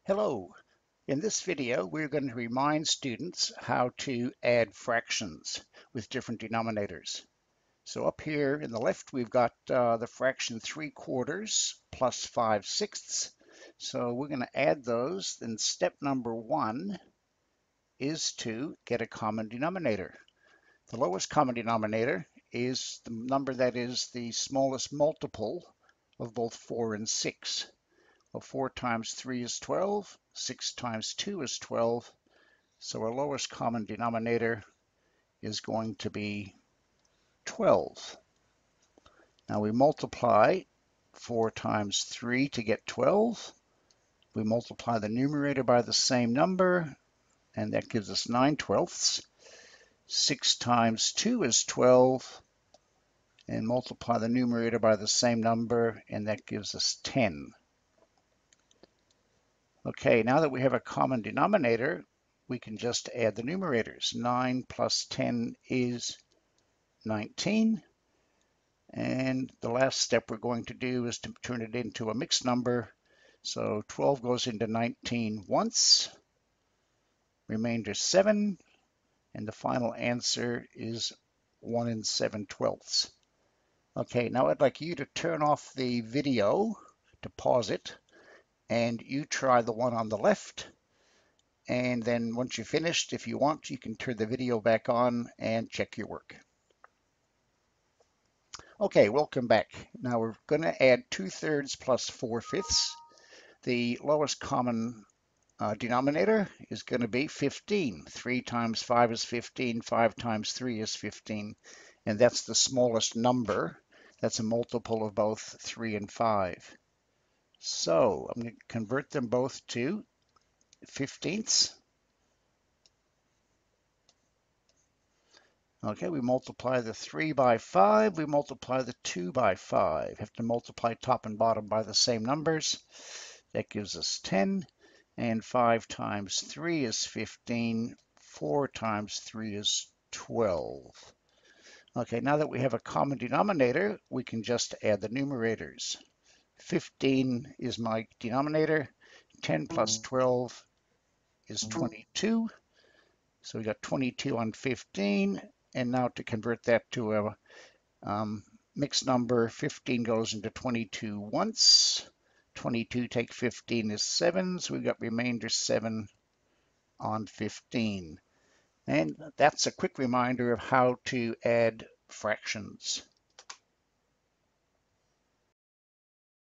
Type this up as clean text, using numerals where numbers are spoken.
Hello. In this video, we're going to remind students how to add fractions with different denominators. So up here in the left, we've got the fraction 3/4 plus 5/6. So we're going to add those. Then step number 1 is to get a common denominator. The lowest common denominator is the number that is the smallest multiple of both 4 and 6. Well, 4 times 3 is 12, 6 times 2 is 12, so our lowest common denominator is going to be 12. Now we multiply 4 times 3 to get 12. We multiply the numerator by the same number, and that gives us 9/12. 6 times 2 is 12, and multiply the numerator by the same number, and that gives us 10. Okay, now that we have a common denominator, we can just add the numerators. 9 plus 10 is 19. And the last step we're going to do is to turn it into a mixed number. So 12 goes into 19 once, remainder 7, and the final answer is 1 7/12. Okay, now I'd like you to turn off the video, to pause it, and you try the one on the left. And then once you're finished, if you want, you can turn the video back on and check your work. Okay, welcome back. Now we're going to add 2/3 plus 4/5. The lowest common denominator is going to be 15. 3 times 5 is 15. 5 times 3 is 15. And that's the smallest number. That's a multiple of both 3 and 5. So I'm going to convert them both to 15ths. Okay, we multiply the 3 by 5, we multiply the 2 by 5. Have to multiply top and bottom by the same numbers. That gives us 10, and 5 times 3 is 15, 4 times 3 is 12. Okay, now that we have a common denominator, we can just add the numerators. 15 is my denominator, 10 plus 12 is 22. So we got 22 on 15. And now to convert that to a mixed number, 15 goes into 22 once. 22 take 15 is 7, so we've got remainder 7 on 15. And that's a quick reminder of how to add fractions.